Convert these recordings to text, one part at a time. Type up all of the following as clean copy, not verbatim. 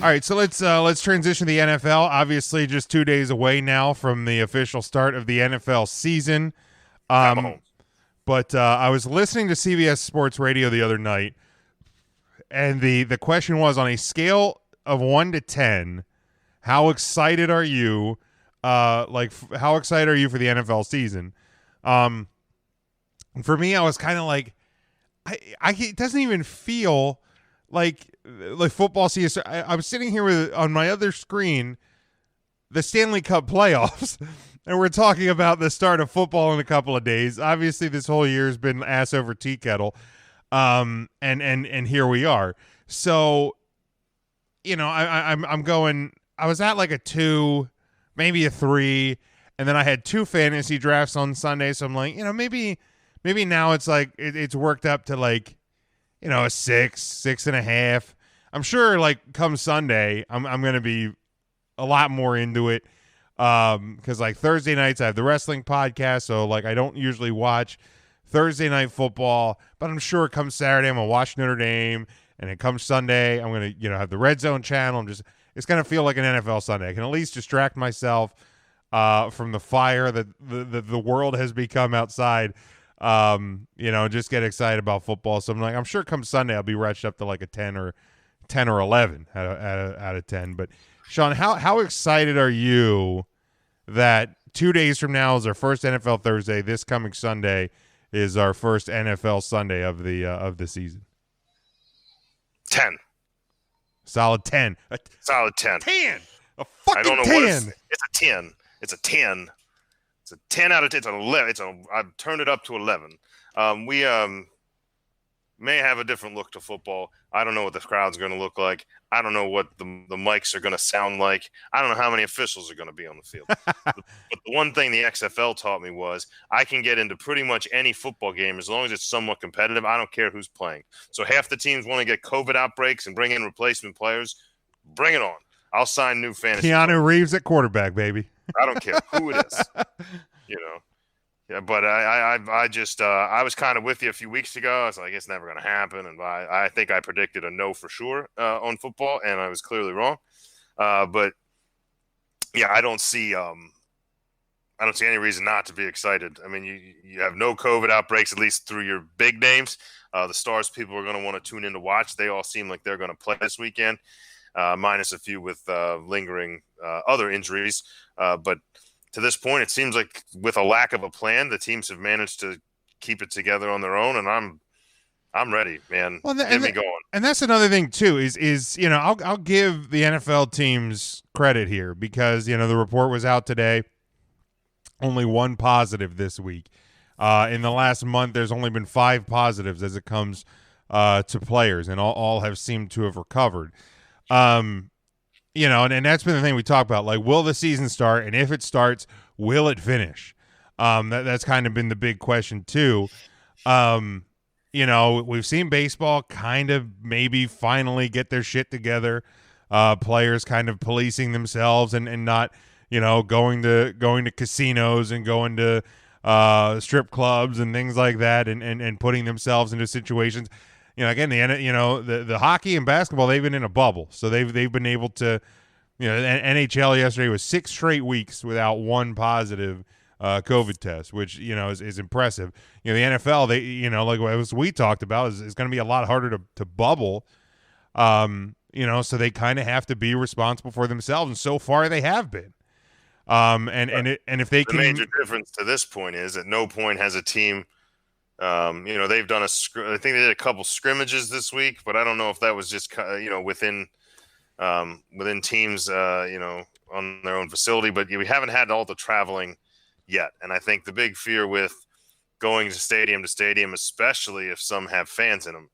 All right, so let's transition to the NFL. Obviously, just 2 days away now from the official start of the NFL season. But I was listening to CBS Sports Radio the other night, and the question was, on a scale of 1 to 10, how excited are you? How excited are you for the NFL season? For me, I was kind of like, it doesn't even feel like football season. I was sitting here with, on my other screen, the Stanley Cup playoffs, and we're talking about the start of football in a couple of days. Obviously, this whole year has been ass over tea kettle, and here we are. So, I'm going. I was at like a 2, maybe a 3, and then I had 2 fantasy drafts on Sunday. So I'm like, maybe now it's like it's worked up to like, a 6, 6.5. I'm sure like come Sunday, I'm going to be a lot more into it. Because like Thursday nights I have the wrestling podcast, so like I don't usually watch Thursday night football, but I'm sure come Saturday I'm gonna watch Notre Dame, and it comes Sunday I'm gonna have the Red Zone channel. It's gonna feel like an NFL Sunday. I can at least distract myself from the fire that the world has become outside. Just get excited about football. So I'm sure come Sunday I'll be retched up to like a 10 or 11 out of 10. But Sean, how excited are you that 2 days from now is our first NFL Thursday? This coming Sunday is our first NFL Sunday of the season. 10. Solid 10. Solid 10. 10. A fucking 10. I don't know 10. It's a 10. It's a 10. It's a 10 out of 10. It's an 11. I've turned it up to 11. We may have a different look to football. I don't know what the crowd's going to look like. I don't know what the mics are going to sound like. I don't know how many officials are going to be on the field. But the one thing the XFL taught me was I can get into pretty much any football game as long as it's somewhat competitive. I don't care who's playing. So half the teams want to get COVID outbreaks and bring in replacement players. Bring it on. I'll sign new fantasy. Keanu Reeves at quarterback, baby. I don't care who it is. Yeah, but I was kind of with you a few weeks ago. I was like, it's never going to happen, and I think I predicted a no for sure on football, and I was clearly wrong. But yeah, I don't see any reason not to be excited. I mean, you have no COVID outbreaks, at least through your big names. The stars people are going to want to tune in to watch. They all seem like they're going to play this weekend, minus a few with lingering other injuries. But to this point, it seems like with a lack of a plan, the teams have managed to keep it together on their own, and I'm ready, man. Well, get me going. And that's another thing too. Is I'll give the NFL teams credit here because the report was out today. Only 1 positive this week. In the last month, there's only been 5 positives as it comes to players, and all have seemed to have recovered. And that's been the thing we talk about. Like, will the season start? And if it starts, will it finish? That's kind of been the big question too. We've seen baseball kind of maybe finally get their shit together. Players kind of policing themselves and not, going to casinos and going to strip clubs and things like that, and putting themselves into situations. Again, the hockey and basketball, they've been in a bubble, so they've been able to, NHL yesterday was 6 straight weeks without 1 positive COVID test, which is impressive. The NFL, they like as we talked about, is going to be a lot harder to bubble. So they kind of have to be responsible for themselves, and so far they have been. And if they can, the major difference to this point is at no point has a team. They've done I think they did a couple scrimmages this week, but I don't know if that was just within teams on their own facility. But we haven't had all the traveling yet, and I think the big fear with going to stadium, especially if some have fans in them,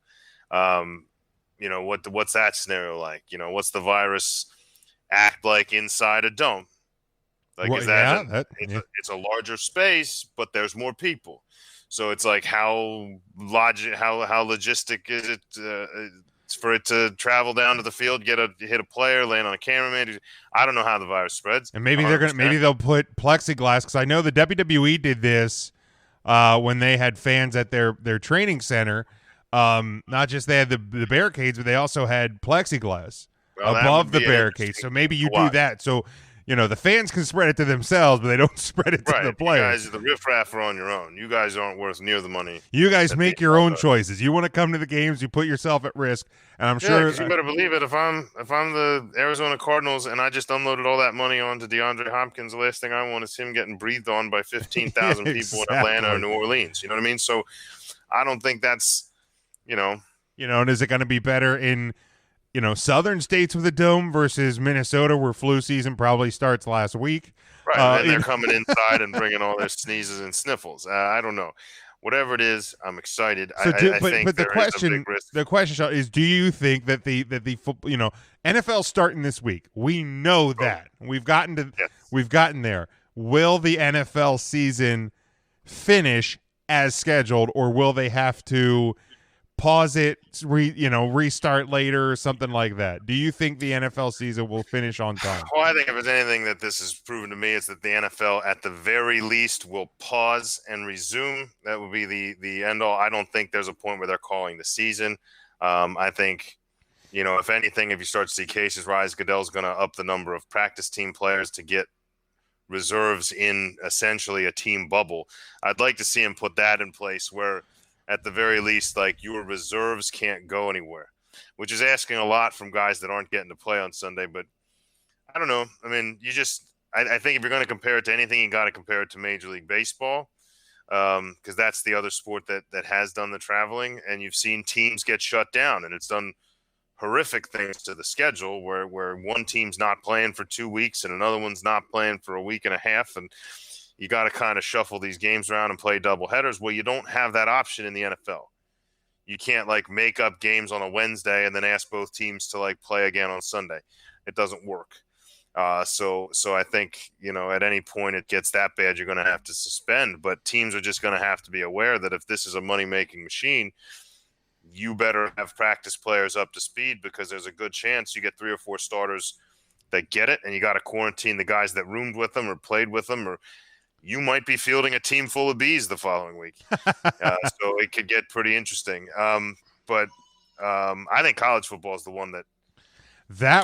what's that scenario like? What's the virus act like inside a dome? Like, is that it's a larger space, but there's more people. So it's like how logistic is it for it to travel down to the field, hit a player, land on a cameraman? I don't know how the virus spreads. And maybe they'll put plexiglass, because I know the WWE did this when they had fans at their training center. Not just they had the barricades, but they also had plexiglass. Well, that above would the be an barricade. So interesting maybe thing you to do watch. that. So, the fans can spread it to themselves, but they don't spread it to Right. the You players. guys, the riffraff, are on your own. You guys aren't worth near the money You guys that the make your NFL own does. choices. You want to come to the games, you put yourself at risk. And I'm Yeah, sure because you better believe it. If I'm the Arizona Cardinals and I just unloaded all that money onto DeAndre Hopkins, the last thing I want is him getting breathed on by 15,000 people in Atlanta or exactly. New Orleans. You know what I mean? So I don't think that's, you know, And is it going to be better in, southern states with a dome versus Minnesota where flu season probably starts last week? right. And then they're coming inside and bringing all their sneezes and sniffles. I don't know. Whatever it is, I'm excited. So, I think but the there is a big question, risk. Sean, is: do you think that the NFL starting this week? We know Oh, that yes. we've gotten there. Will the NFL season finish as scheduled, or will they have to pause it, restart later or something like that? Do you think the NFL season will finish on time? Well, I think if there's anything that this has proven to me, is that the NFL, at the very least, will pause and resume. That would be the end all. I don't think there's a point where they're calling the season. I think, if anything, if you start to see cases rise, Goodell's going to up the number of practice team players to get reserves in essentially a team bubble. I'd like to see him put that in place where, at the very least, like, your reserves can't go anywhere, which is asking a lot from guys that aren't getting to play on Sunday. But I don't know. I mean, I think if you're going to compare it to anything, you got to compare it to Major League Baseball, because that's the other sport that has done the traveling, and you've seen teams get shut down, and it's done horrific things to the schedule where one team's not playing for 2 weeks and another one's not playing for a week and a half, and you got to kind of shuffle these games around and play double headers. Well, you don't have that option in the NFL. You can't make up games on a Wednesday and then ask both teams to play again on Sunday. It doesn't work. So I think, at any point it gets that bad, you're going to have to suspend. But teams are just going to have to be aware that if this is a money-making machine, you better have practice players up to speed, because there's a good chance you get 3 or 4 starters that get it, and you got to quarantine the guys that roomed with them or played with them, or you might be fielding a team full of bees the following week. So it could get pretty interesting. But I think college football is the one that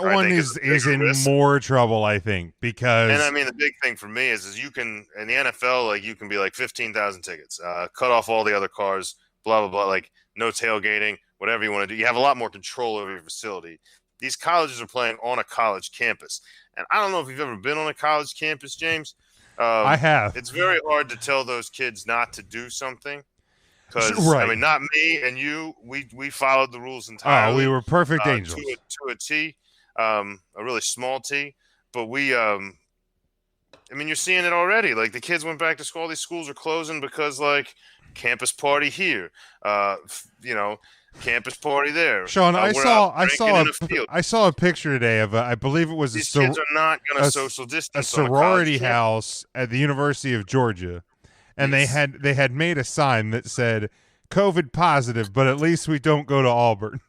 one is in risk. more trouble, I think, because. And I mean, the big thing for me is you can, in the NFL, you can be 15,000 tickets, cut off all the other cars, blah, blah, blah, no tailgating, whatever you want to do. You have a lot more control over your facility. These colleges are playing on a college campus. And I don't know if you've ever been on a college campus, James. I have. It's very hard to tell those kids not to do something. Because, right. I mean, not me and you, we followed the rules entirely. Oh, we were perfect angels. To a T, a really small T. But I mean, you're seeing it already. The kids went back to school. All these schools are closing because, campus party here, campus party there. Sean, I saw a picture today of I believe it was these kids are not going to social distance. A sorority house at the University of Georgia, and yes. they had made a sign that said "COVID positive," but at least we don't go to Auburn.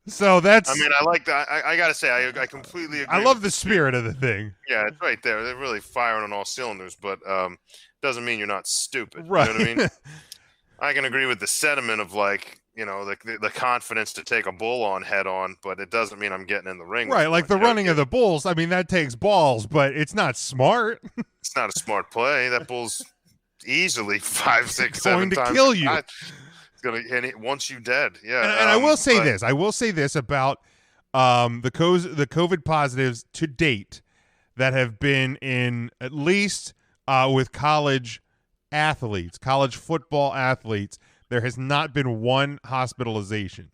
So that's. I mean, I like that. I gotta say, I completely agree. I love the spirit of the thing. Yeah, it's right there. They're really firing on all cylinders, but doesn't mean you're not stupid. Right. You know what I mean? I can agree with the sentiment of the confidence to take a bull on head on, but it doesn't mean I'm getting in the ring. Right, like the running of the bulls. I mean, that takes balls, but it's not smart. It's not a smart play. That bull's easily 5, 6, 7 times. Going to kill you. It's gonna hit it once you dead. Yeah. And I will say this. I will say this about the COVID positives to date that have been in, at least with college athletes, college football athletes, there has not been one hospitalization.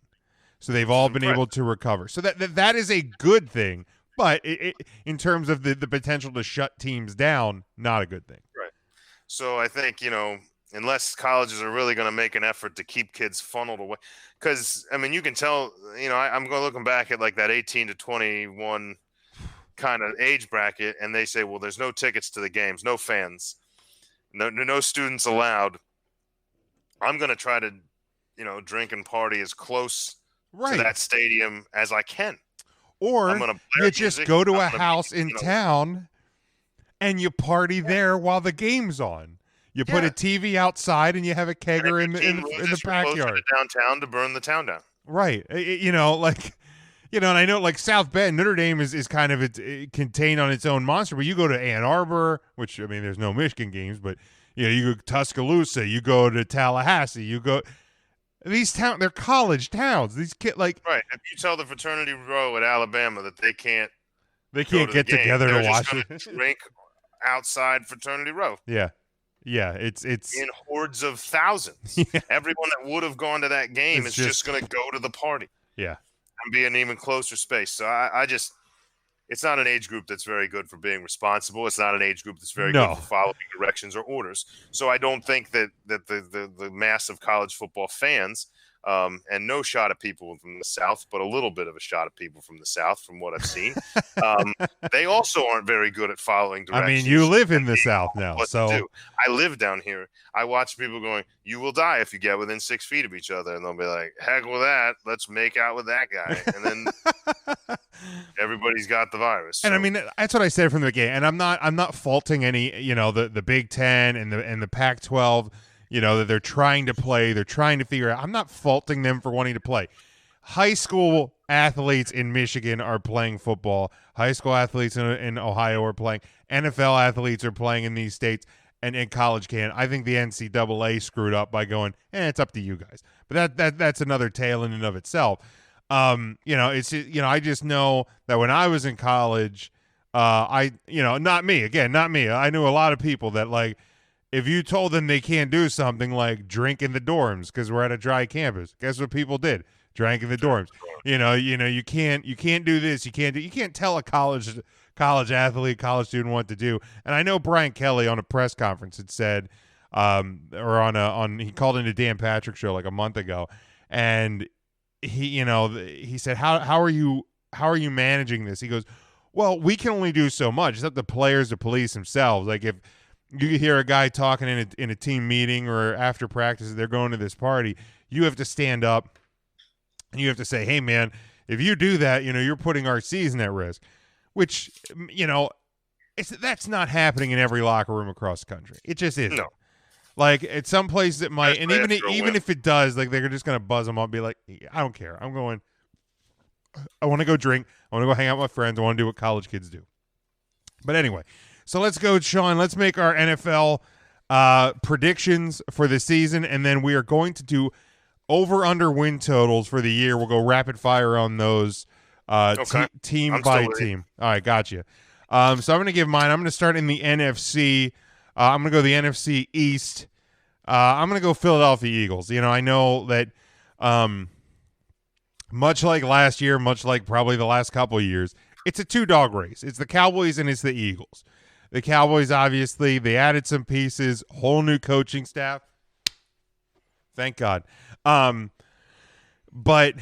So they've all been able to recover. So that is a good thing. But in terms of the potential to shut teams down, not a good thing. Right. So I think, unless colleges are really going to make an effort to keep kids funneled away, because, I mean, you can tell, I'm going looking back at that 18 to 21 kind of age bracket, and they say, well, there's no tickets to the games, no fans, no students allowed. I'm going to try to, drink and party as close to that stadium as I can. Or you just go to a house in town and you party there while the game's on. You put a TV outside and you have a kegger in the backyard. To downtown to burn the town down. Right. And I know like South Bend, Notre Dame is kind of contained on its own monster, but you go to Ann Arbor, which, I mean, there's no Michigan games, but, you go to Tuscaloosa, you go to Tallahassee, these they're college towns. These kids, like. Right. If you tell the fraternity row at Alabama that they can't go to get the game, together to they're just watch going it. to drink outside fraternity row. Yeah. Yeah, it's in hordes of thousands. Yeah. Everyone that would have gone to that game It's is just going to go to the party. Yeah. And be an even closer space. So I just, it's not an age group that's very good for being responsible. It's not an age group that's very good for following directions or orders. So I don't think that the mass of college football fans, and no shot at people from the South, but a little bit of a shot at people from the South from what I've seen, they also aren't very good at following directions. I mean, you live in the South now, so I live down here. I watch people going, "You will die if you get within 6 feet of each other," and they'll be like, "Heck with that, let's make out with that guy," and then everybody's got the virus. So. And I mean, that's what I said from the beginning. And I'm not faulting any, the Big Ten and the Pac-12. That they're trying to play, they're trying to figure out. I'm not faulting them for wanting to play. High school athletes in Michigan are playing football. High school athletes in Ohio are playing. NFL athletes are playing in these states, and college can. I think the NCAA screwed up by going, it's up to you guys. But that's another tale in and of itself. It's I just know that when I was in college, not me. I knew a lot of people that like. If you told them they can't do something like drink in the dorms because we're at a dry campus, guess what people did? Drank in the dorms. You can't do this. You can't tell a college athlete, college student what to do. And I know Brian Kelly on a press conference had said, he called into Dan Patrick's show like a month ago, and he said, how are you managing this? He goes, well, we can only do so much. It's up to players to police themselves. Like if you hear a guy talking in a team meeting or after practice, they're going to this party, you have to stand up and you have to say, hey, man, if you do that, you're putting our season at risk, which, that's not happening in every locker room across the country. It just isn't. No. Like at some places it might, and even if it does, like they're just going to buzz them up and be like, I don't care. I want to go drink. I want to go hang out with my friends. I want to do what college kids do. But anyway, so let's go, Sean. Let's make our NFL predictions for the season, and then we are going to do over-under win totals for the year. We'll go rapid fire on those team by team. All right, gotcha. So I'm going to give mine. I'm going to start in the NFC. I'm going to go the NFC East. I'm going to go Philadelphia Eagles. I know that much like last year, much like probably the last couple of years, it's a two-dog race. It's the Cowboys and it's the Eagles. The Cowboys, obviously, they added some pieces, whole new coaching staff. Thank God. But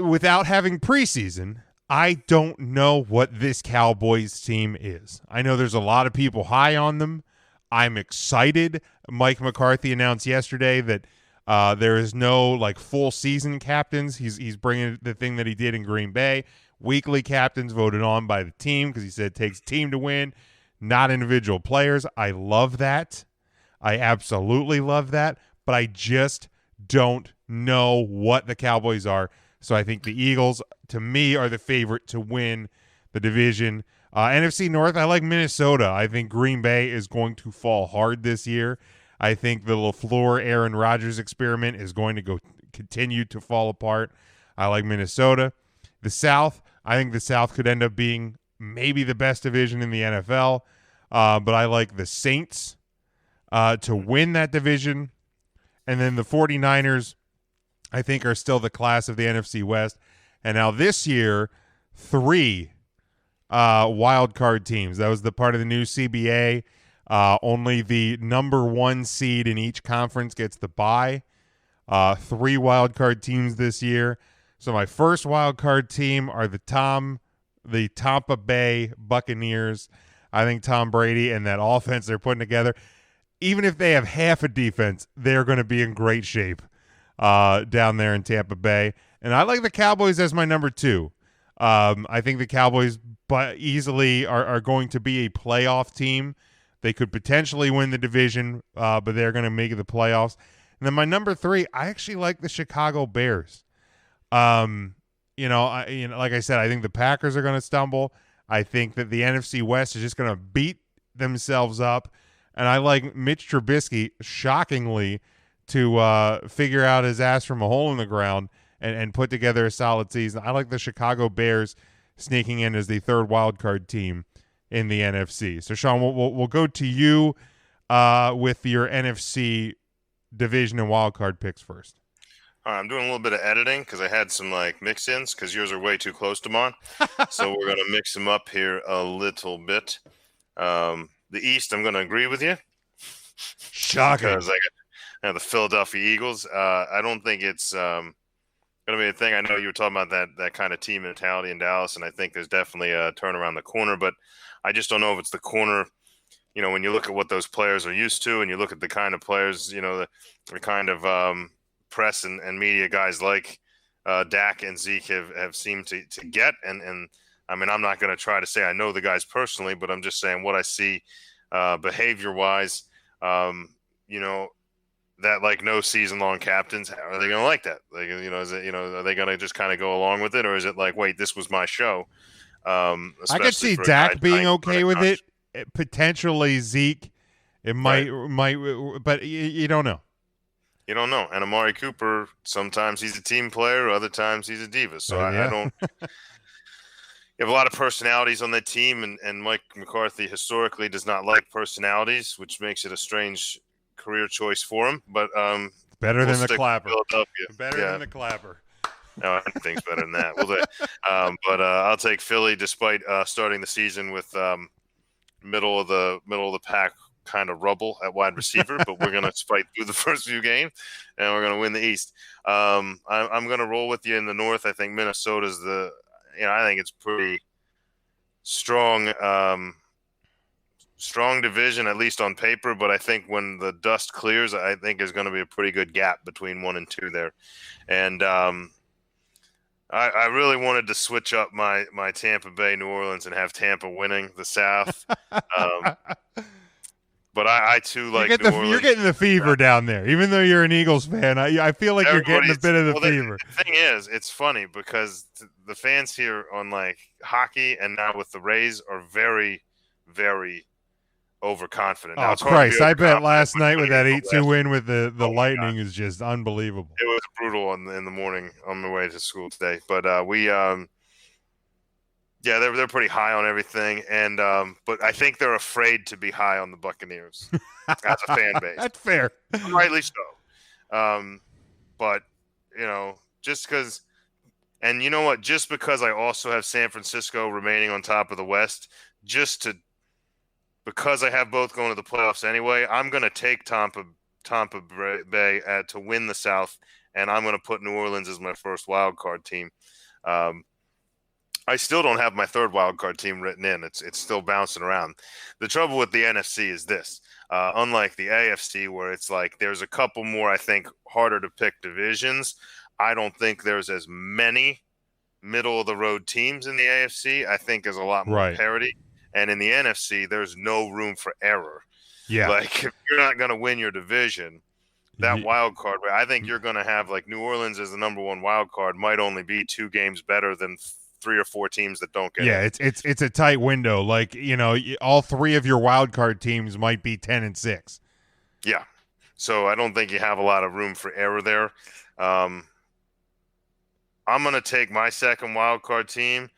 without having preseason, I don't know what this Cowboys team is. I know there's a lot of people high on them. I'm excited. Mike McCarthy announced yesterday that there is no full season captains. He's bringing the thing that he did in Green Bay. Weekly captains voted on by the team because he said it takes team to win, not individual players. I love that. I absolutely love that. But I just don't know what the Cowboys are. So I think the Eagles, to me, are the favorite to win the division. NFC North, I like Minnesota. I think Green Bay is going to fall hard this year. I think the LaFleur, Aaron Rodgers experiment is going to continue to fall apart. I like Minnesota. The South, I think the South could end up being maybe the best division in the NFL. But I like the Saints to win that division. And then the 49ers, I think, are still the class of the NFC West. And now this year, 3 wild card teams. That was the part of the new CBA. Only the number 1 seed in each conference gets the bye. 3 wild card teams this year. So my first wild card team are the Tampa Bay Buccaneers. I think Tom Brady and that offense they're putting together, even if they have half a defense, they're going to be in great shape down there in Tampa Bay. And I like the Cowboys as my number 2. I think the Cowboys easily are going to be a playoff team. They could potentially win the division, but they're going to make the playoffs. And then my number 3, I actually like the Chicago Bears. Like I said, I think the Packers are going to stumble. I think that the NFC West is just going to beat themselves up, and I like Mitch Trubisky shockingly to figure out his ass from a hole in the ground and put together a solid season. I like the Chicago Bears sneaking in as the third wild card team in the NFC. So, Sean, we'll go to you with your NFC division and wild card picks first. All right, I'm doing a little bit of editing because I had some mix-ins because yours are way too close to mine. So we're gonna mix them up here a little bit. The East, I'm gonna agree with you. Shocking. Because I got the Philadelphia Eagles. I don't think it's gonna be a thing. I know you were talking about that kind of team mentality in Dallas, and I think there's definitely a turn around the corner. But I just don't know if it's the corner. When you look at what those players are used to, and you look at the kind of players, the kind of press and media guys like Dak and Zeke have seemed to get. And I mean, I'm not going to try to say I know the guys personally, but I'm just saying what I see behavior-wise, that no season-long captains, how are they going to like that? Is it, are they going to just kind of go along with it? Or is it like, wait, this was my show? I could see Dak being okay with it. Potentially Zeke, it might, but you don't know. You don't know. And Amari Cooper, sometimes he's a team player, other times he's a diva. So I don't. You have a lot of personalities on that team, and Mike McCarthy historically does not like personalities, which makes it a strange career choice for him. But better than the clapper. Better than the clapper. No, anything's better than that. But I'll take Philly, despite starting the season with middle of the pack kind of rubble at wide receiver, but we're going to fight through the first few games and we're going to win the East. I'm going to roll with you in the North. I think Minnesota's I think it's pretty strong division, at least on paper, but I think when the dust clears, I think there's going to be a pretty good gap between 1 and 2 there. And I really wanted to switch up my Tampa Bay, New Orleans, and have Tampa winning the South. But I too like New Orleans. You're getting the fever down there, even though you're an Eagles fan. I feel like you're getting a bit of the fever. The thing is, it's funny because the fans here on hockey and now with the Rays are very, very overconfident. Oh, Christ. I bet last night with that 8-2 win with the Lightning is just unbelievable. It was brutal in the morning on my way to school today. But they're pretty high on everything. And but I think they're afraid to be high on the Buccaneers as a fan base. That's fair. Rightly so. But, just because – and you know what? Just because I also have San Francisco remaining on top of the West, because I have both going to the playoffs anyway, I'm going to take Tampa Bay to win the South, and I'm going to put New Orleans as my first wild card team. I still don't have my third wild card team written in. It's still bouncing around. The trouble with the NFC is this. Unlike the AFC, where it's there's a couple more, I think, harder to pick divisions, I don't think there's as many middle-of-the-road teams in the AFC. I think there's a lot more parity. And in the NFC, there's no room for error. Yeah. If you're not going to win your division, that wild card, I think you're going to have New Orleans as the number one wild card might only be 2 games better than 3 or 4 teams that don't get it. Yeah, it's a tight window. All 3 of your wild card teams might be 10-6. Yeah. So I don't think you have a lot of room for error there. I'm going to take my second wild card team.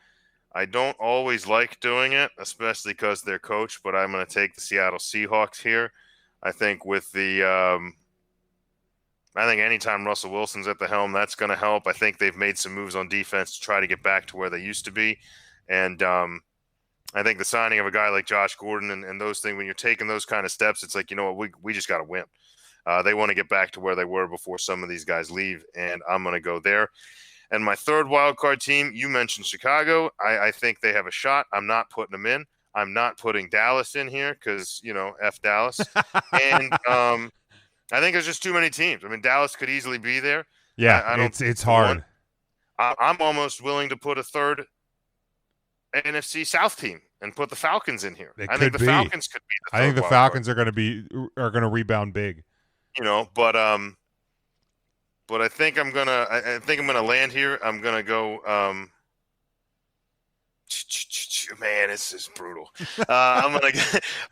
I don't always like doing it, especially because they're coach, but I'm going to take the Seattle Seahawks here. I think with I think anytime Russell Wilson's at the helm, that's going to help. I think they've made some moves on defense to try to get back to where they used to be. And I think the signing of a guy like Josh Gordon and those things, when you're taking those kind of steps, it's we just got to win. They want to get back to where they were before some of these guys leave, and I'm going to go there. And my third wild card team, you mentioned Chicago. I think they have a shot. I'm not putting them in. I'm not putting Dallas in here because, F Dallas. And I think there's just too many teams. I mean, Dallas could easily be there. Yeah, it's hard. I'm almost willing to put a third NFC South team and put the Falcons in here. I think the Falcons could be the third. I think the Falcons are going to rebound big. But but I think I'm gonna. I think I'm gonna land here. I'm gonna go. Man, this is brutal. I'm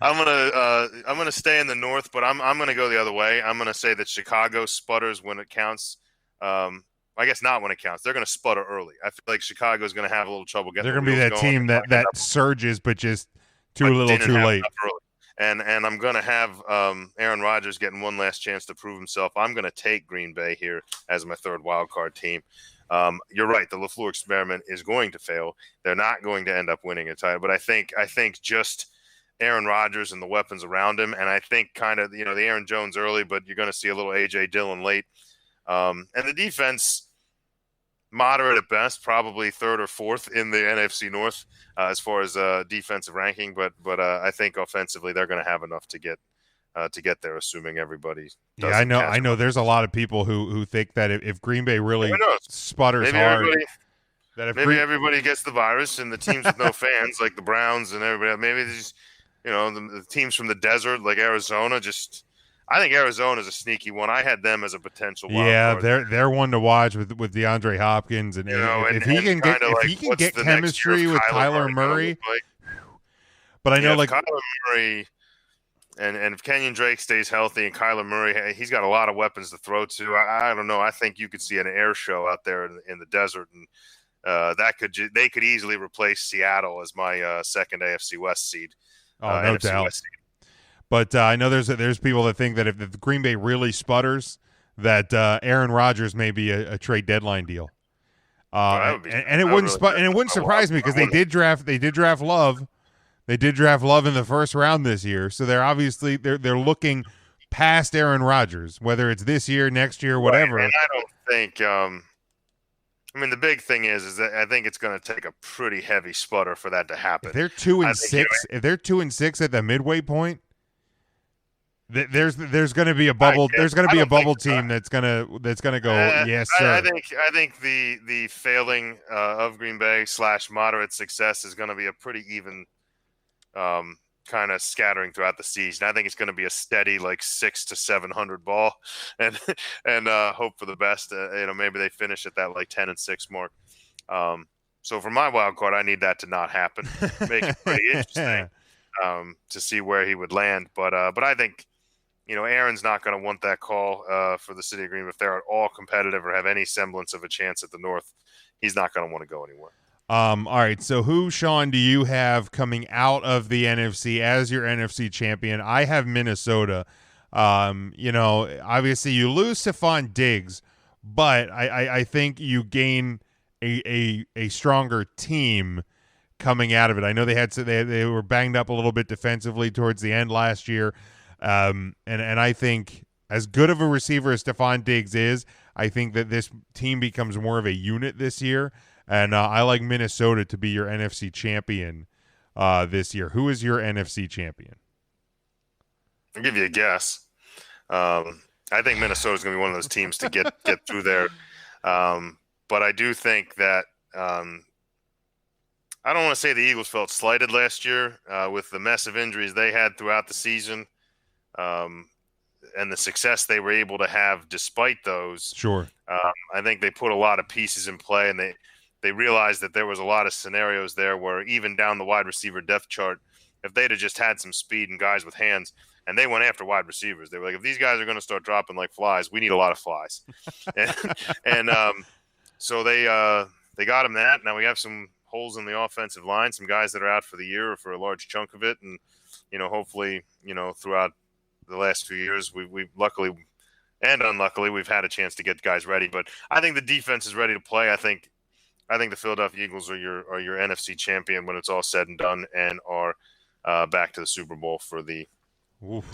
gonna stay in the North, but I'm gonna go the other way. I'm gonna say that Chicago sputters when it counts. I guess not when it counts. They're gonna sputter early. I feel like Chicago's gonna have a little trouble getting They're the going to be wheels that going. team that surges, but just too little, Didn't too have late. enough early. And I'm gonna have Aaron Rodgers getting one last chance to prove himself. I'm gonna take Green Bay here as my third wild card team. You're right. The LaFleur experiment is going to fail. They're not going to end up winning a title. But I think just Aaron Rodgers and the weapons around him, and I think kind of the Aaron Jones early, but you're going to see a little AJ Dillon late. And the defense, moderate at best, probably third or fourth in the NFC North as far as defensive ranking. But I think offensively they're going to have enough to get there, assuming everybody. Yeah, I know. There's a lot of people who think that if Green Bay really sputters hard, maybe everybody gets the virus, and the teams with no fans, like the Browns and everybody, maybe these, the teams from the desert like Arizona. I think Arizona is a sneaky one. I had them as a potential wild card. They're one to watch with DeAndre Hopkins, and if he can get chemistry with Kyler Murray. But I know, like Kyler Murray. And if Kenyon Drake stays healthy and Kyler Murray, he's got a lot of weapons to throw to. I don't know. I think you could see an air show out there in the desert, and they could easily replace Seattle as my second AFC West seed. Oh, no doubt. West seed. But I know there's people that think that if the Green Bay really sputters, that Aaron Rodgers may be a trade deadline deal. And it wouldn't surprise me because they did draft Love. They did draft Love in the first round this year, so they're obviously they're looking past Aaron Rodgers, whether it's this year, next year, whatever. Right. And I don't think. I mean, the big thing is that I think it's going to take a pretty heavy sputter for that to happen. If they're 2-6 at the midway point, there's going to be a bubble. There's going to be a bubble team that's going to go. Yes, sir. I think the failing of Green Bay / moderate success is going to be a pretty even. Kind of scattering throughout the season. I think it's going to be a steady 600 to 700 ball, and hope for the best. Maybe they finish at that 10-6 mark. So for my wild card, I need that to not happen. Make it pretty interesting to see where he would land. But I think Aaron's not going to want that call for the city of Green Bay. If they're at all competitive or have any semblance of a chance at the North, he's not going to want to go anywhere. All right, so who, Sean, do you have coming out of the NFC as your NFC champion? I have Minnesota. Obviously you lose Stephon Diggs, but I think you gain a stronger team coming out of it. I know they were banged up a little bit defensively towards the end last year, and I think as good of a receiver as Stephon Diggs is, I think that this team becomes more of a unit this year. And I like Minnesota to be your NFC champion this year. Who is your NFC champion? I'll give you a guess. I think Minnesota is going to be one of those teams to get through there. But I do think that I don't want to say the Eagles felt slighted last year with the mess of injuries they had throughout the season and the success they were able to have despite those. Sure. I think they put a lot of pieces in play, and they realized that there was a lot of scenarios there where even down the wide receiver depth chart, if they'd have just had some speed and guys with hands, and they went after wide receivers, they were like, if these guys are going to start dropping like flies, we need a lot of flies. So they got them that. Now we have some holes in the offensive line, some guys that are out for the year or for a large chunk of it. And, hopefully, throughout the last few years, we luckily and unluckily, we've had a chance to get guys ready. But I think the defense is ready to play. I think the Philadelphia Eagles are your NFC champion when it's all said and done, and are back to the Super Bowl for the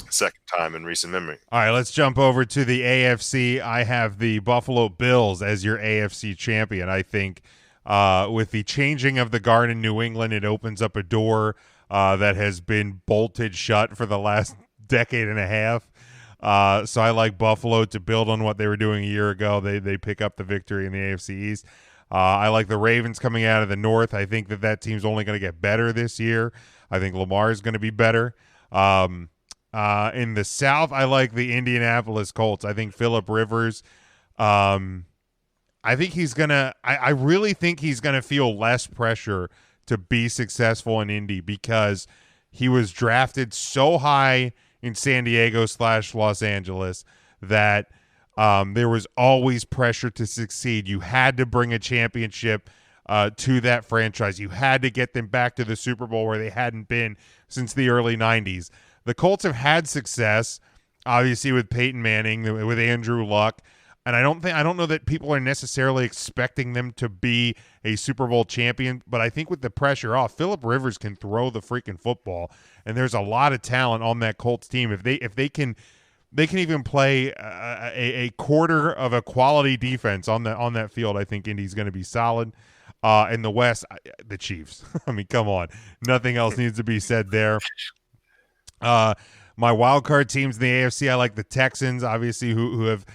second time in recent memory. All right, let's jump over to the AFC. I have the Buffalo Bills as your AFC champion. I think with the changing of the guard in New England, it opens up a door that has been bolted shut for the last decade and a half. So I like Buffalo to build on what they were doing a year ago. They pick up the victory in the AFC East. I like the Ravens coming out of the North. I think that team's only going to get better this year. I think Lamar is going to be better. In the South, I like the Indianapolis Colts. I think Phillip Rivers Um, I think he's gonna. I really think he's gonna feel less pressure to be successful in Indy because he was drafted so high in San Diego / Los Angeles that there was always pressure to succeed. You had to bring a championship to that franchise. You had to get them back to the Super Bowl where they hadn't been since the early '90s. The Colts have had success, obviously with Peyton Manning, with Andrew Luck. And I don't know that people are necessarily expecting them to be a Super Bowl champion, but I think with the pressure off, Phillip Rivers can throw the freaking football, and there's a lot of talent on that Colts team. If they can even play a quarter of a quality defense on that field, I think Indy's going to be solid. In the West, the Chiefs. I mean, come on, nothing else needs to be said there. My wild card teams in the AFC, I like the Texans, obviously, who have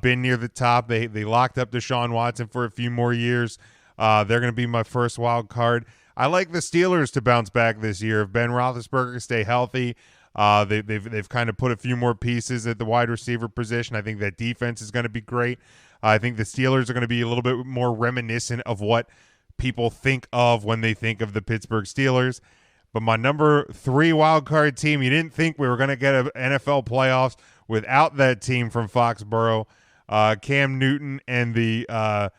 been near the top. They locked up Deshaun Watson for a few more years. They're going to be my first wild card. I like the Steelers to bounce back this year. If Ben Roethlisberger stay healthy, they've kind of put a few more pieces at the wide receiver position. I think that defense is going to be great. I think the Steelers are going to be a little bit more reminiscent of what people think of when they think of the Pittsburgh Steelers. But my number 3 wild card team, you didn't think we were going to get an NFL playoffs without that team from Foxborough, Cam Newton and the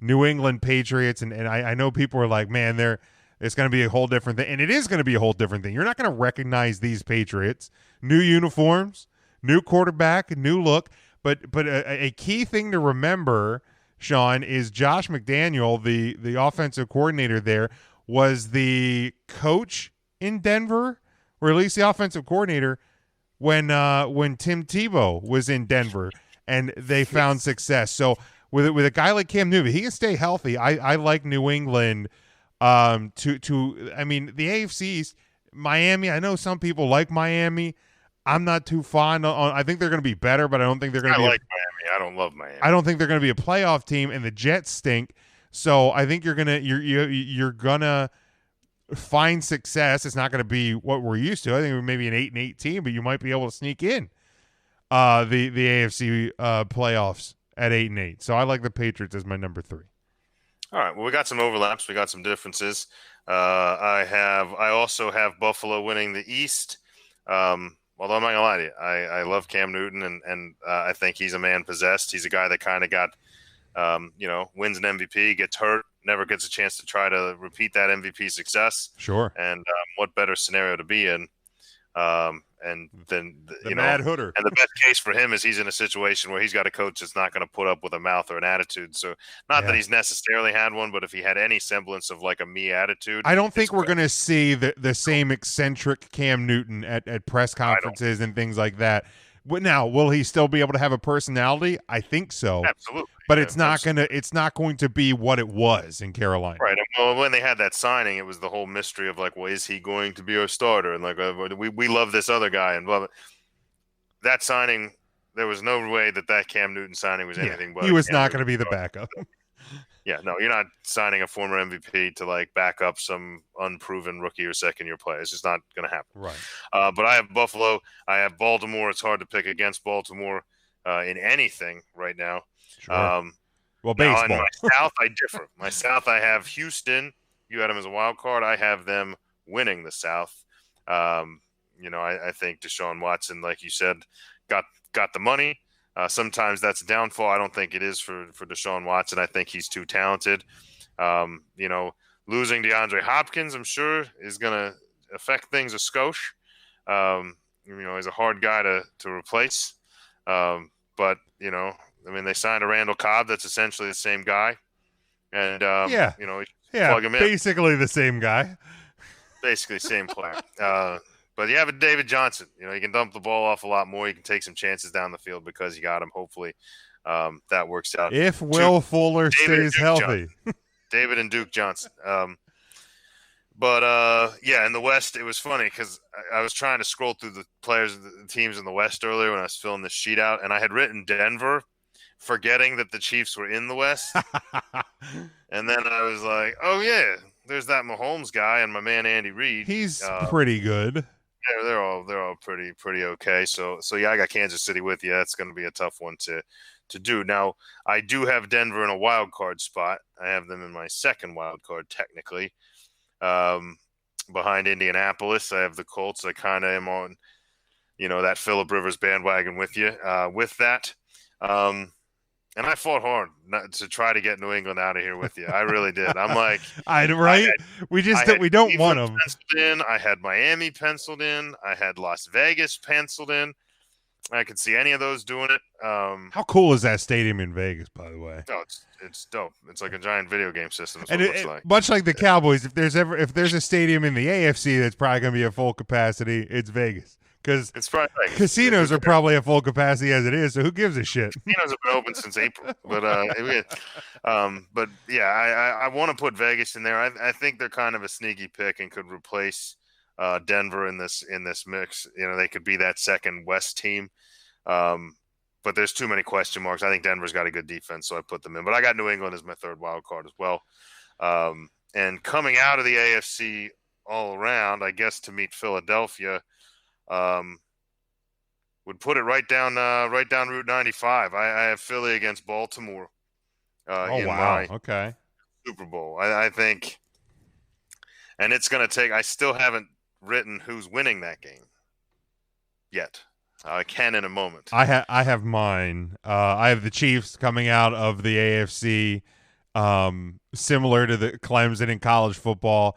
New England Patriots. And I know people are like, man, it's going to be a whole different thing. And it is going to be a whole different thing. You're not going to recognize these Patriots. New uniforms, new quarterback, new look. But a key thing to remember, Sean, is Josh McDaniel, the offensive coordinator there, was the coach in Denver, or at least the offensive coordinator, when Tim Tebow was in Denver, and they found success. So with a guy like Cam Newton, he can stay healthy. I like New England. I mean, the AFC East, Miami. I know some people like Miami. I'm not too fond. I think they're going to be better, but I don't think they're going to be. I like Miami. I don't love Miami. I don't think they're going to be a playoff team, and the Jets stink. So I think you're gonna find success. It's not going to be what we're used to. I think maybe an 8-8 team, but you might be able to sneak in the AFC playoffs at 8-8. So I like the Patriots as my number 3. All right. Well, we got some overlaps. We got some differences. I also have Buffalo winning the East. Although I'm not gonna lie to you, I love Cam Newton, and I think he's a man possessed. He's a guy that kind of got, wins an MVP, gets hurt, never gets a chance to try to repeat that MVP success. Sure. And what better scenario to be in? And then the Mad Hooder. And the best case for him is he's in a situation where he's got a coach that's not going to put up with a mouth or an attitude. So not that he's necessarily had one, but if he had any semblance of like a me attitude, I don't think we're going to see the same eccentric Cam Newton at press conferences and things like that. Now, will he still be able to have a personality? I think so. Absolutely. But it's not going to be what it was in Carolina. Right. And well, when they had that signing, it was the whole mystery of like, well, is he going to be our starter? And like, we love this other guy and blah, blah. That signing, there was no way that Cam Newton signing was anything but. He was not going to be the backup. Yeah, no, you're not signing a former MVP to like back up some unproven rookie or second-year player. It's just not going to happen. Right. But I have Buffalo. I have Baltimore. It's hard to pick against Baltimore in anything right now. Sure. Well, baseball. Now in my South, I differ. My South, I have Houston. You had them as a wild card. I have them winning the South. I think Deshaun Watson, like you said, got the money. Sometimes that's a downfall. I don't think it is for Deshaun Watson. I think he's too talented. Losing DeAndre Hopkins, I'm sure, is going to affect things a skosh. He's a hard guy to replace. But they signed a Randall Cobb. That's essentially the same guy. And, plug him in. Basically the same guy. Basically the same player. But you have a David Johnson. You can dump the ball off a lot more. You can take some chances down the field because you got him. Hopefully that works out. If Will Fuller stays healthy. David and Duke Johnson. But in the West, it was funny because I was trying to scroll through the players, the teams in the West earlier when I was filling this sheet out, and I had written Denver, forgetting that the Chiefs were in the West. And then I was like, oh, yeah, there's that Mahomes guy and my man Andy Reid. He's pretty good. they're all pretty okay. So yeah, I got Kansas City with you. That's going to be a tough one to do. Now, I do have Denver in a wild card spot. I have them in my second wild card technically. Um, Behind Indianapolis, I have the Colts. I kind of am on, that Phillip Rivers bandwagon with you. With that, and I fought hard not to try to get New England out of here with you. I really did. I'm like, right. We don't want Cleveland them penciled in. I had Miami penciled in. I had Las Vegas penciled in. I could see any of those doing it. How cool is that stadium in Vegas, by the way? Oh, it's dope. It's like a giant video game system. And much like the Cowboys, if there's a stadium in the AFC that's probably going to be at full capacity, it's Vegas. Because it's probably casinos are probably at full capacity as it is, so who gives a shit? Casinos have been open since April, but yeah, I want to put Vegas in there. I think they're kind of a sneaky pick and could replace Denver in this mix. They could be that second West team, but there's too many question marks. I think Denver's got a good defense, so I put them in. But I got New England as my third wild card as well. And coming out of the AFC all around, I guess to meet Philadelphia. Would put it right down Route 95. I have Philly against Baltimore. Oh wow! Okay. Super Bowl. I think, and it's going to take. I still haven't written who's winning that game yet. I can in a moment. I have mine. I have the Chiefs coming out of the AFC, similar to the Clemson in college football.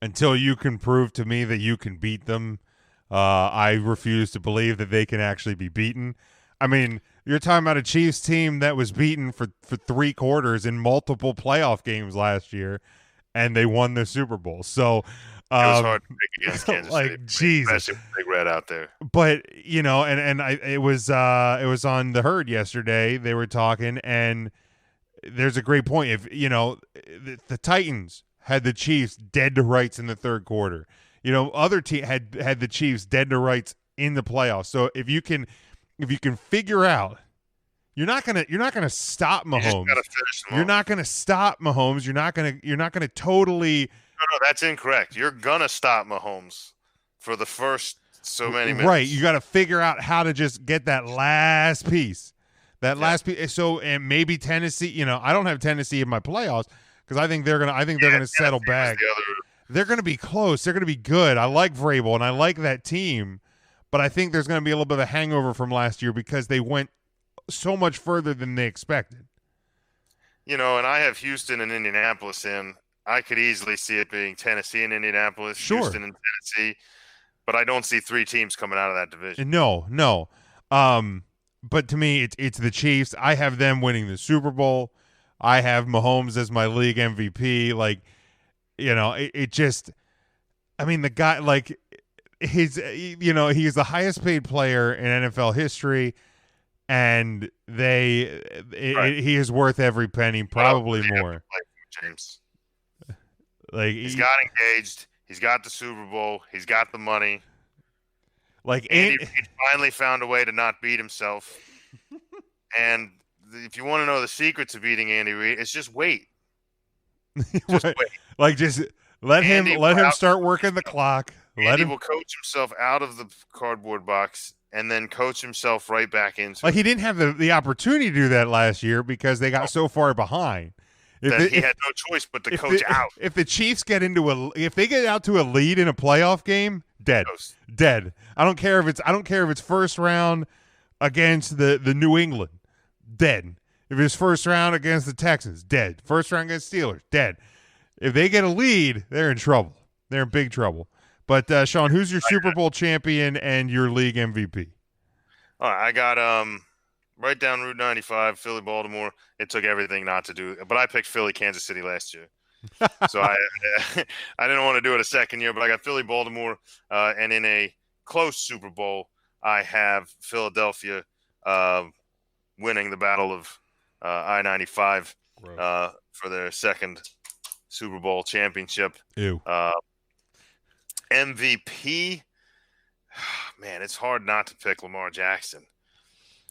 Until you can prove to me that you can beat them, I refuse to believe that they can actually be beaten. I mean, you're talking about a Chiefs team that was beaten for 3 quarters in multiple playoff games last year, and they won the Super Bowl. So it was hard to pick against Kansas City. Jesus, especially with Big Red out there. But it was on the Herd yesterday. They were talking, and there's a great point. If the Titans had the Chiefs dead to rights in the third quarter. Other team had the Chiefs dead to rights in the playoffs. So if you can figure out, you're not gonna stop Mahomes. You're not gonna stop Mahomes. You're not gonna totally. No, that's incorrect. You're gonna stop Mahomes for the first so many minutes. Right. You got to figure out how to just get that last piece. Last piece. So and maybe Tennessee. I don't have Tennessee in my playoffs because I think they're gonna settle back. They're going to be close. They're going to be good. I like Vrabel, and I like that team, but I think there's going to be a little bit of a hangover from last year because they went so much further than they expected. And I have Houston and Indianapolis in. I could easily see it being Tennessee and Indianapolis, sure. Houston and Tennessee, but I don't see 3 teams coming out of that division. No. But to me, it's the Chiefs. I have them winning the Super Bowl. I have Mahomes as my league MVP. It just, I mean, the guy, he's the highest paid player in NFL history, and he is worth every penny, probably more. James, he's got engaged. He's got the Super Bowl. He's got the money. Andy Reid finally found a way to not beat himself. And if you want to know the secret to beating Andy Reid, it's just wait. Just wait. Just let him start working the clock. Andy will coach himself out of the cardboard box and then coach himself right back into it. He didn't have the opportunity to do that last year because they got so far behind. He had no choice but to coach out. If the Chiefs get if they get out to a lead in a playoff game, dead. I don't care if it's first round against the New England, dead. If it's first round against the Texans, dead. First round against Steelers, dead. If they get a lead, they're in trouble. They're in big trouble. But, Sean, who's your Super Bowl champion and your league MVP? All right, I got right down Route 95, Philly, Baltimore. It took everything not to do. But I picked Philly, Kansas City last year. So I didn't want to do it a second year, but I got Philly, Baltimore. And in a close Super Bowl, I have Philadelphia winning the Battle of I-95 for their second Super Bowl championship. Ew. MVP, man, it's hard not to pick Lamar Jackson.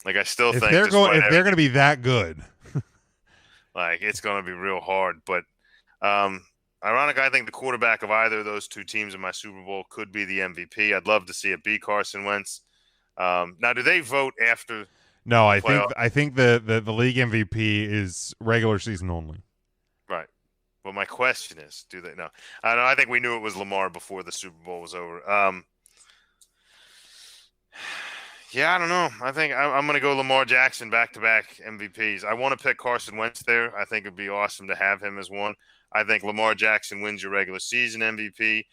I still think they're going to be that good, it's going to be real hard. But I Ironic, I think the quarterback of either of those two teams in my Super Bowl could be the MVP. I'd love to see it be Carson Wentz. Now, do they vote after No, the I playoff? think the league MVP is regular season only. Right. Well, my question is, do they? No, I don't know. I think we knew it was Lamar before the Super Bowl was over. Yeah, I don't know. I think I'm going to go Lamar Jackson back-to-back MVPs. I want to pick Carson Wentz there. I think it'd be awesome to have him as one. I think Lamar Jackson wins your regular season MVP.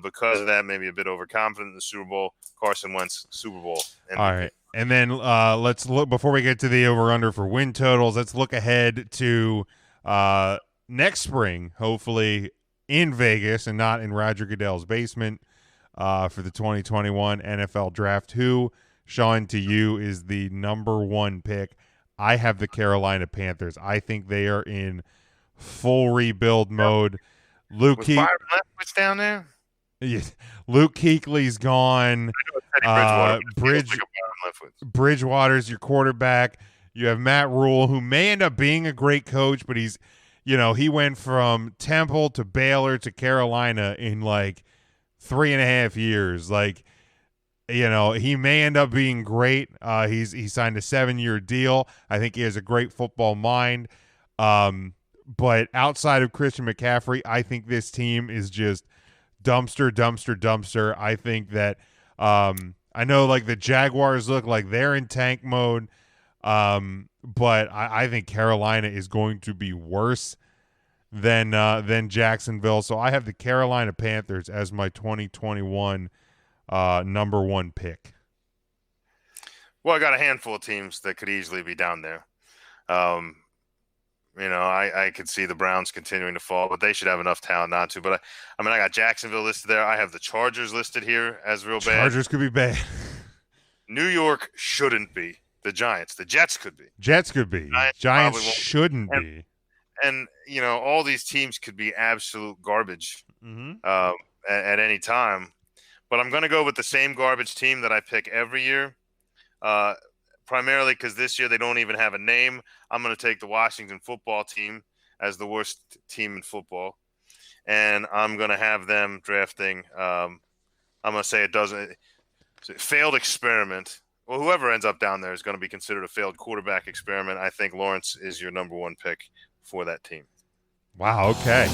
Because of that, maybe a bit overconfident in the Super Bowl. Carson Wentz, Super Bowl MVP. All right. And then let's look, before we get to the over-under for win totals, let's look ahead to next spring, hopefully in Vegas and not in Roger Goodell's basement for the 2021 NFL Draft. Who, Sean, to you, is the number one pick? I have the Carolina Panthers. I think they are in full rebuild mode. Was Byron Leftwich down there? Luke Kuechly's gone. Bridgewater's your quarterback. You have Matt Rule, who may end up being a great coach, but he's, he went from Temple to Baylor to Carolina in like 3.5 years. Like, he may end up being great. He signed a 7-year deal. I think he has a great football mind. But outside of Christian McCaffrey, I think this team is just dumpster. I think that I know like the Jaguars look like they're in tank mode, but I think Carolina is going to be worse than Jacksonville. So I have the Carolina Panthers as my 2021 number one pick. Well, I got a handful of teams that could easily be down there. I could see the Browns continuing to fall, but they should have enough talent not to. But I got Jacksonville listed there. I have the Chargers listed here as real bad. Chargers could be bad. New York shouldn't be. The Giants. The Jets could be. Giants shouldn't be. And, all these teams could be absolute garbage at any time. But I'm going to go with the same garbage team that I pick every year. Primarily because this year they don't even have a name. I'm going to take the Washington football team as the worst team in football. And I'm going to have them drafting. I'm going to say it's a failed experiment. Well, whoever ends up down there is going to be considered a failed quarterback experiment. I think Lawrence is your number one pick for that team. Wow, okay.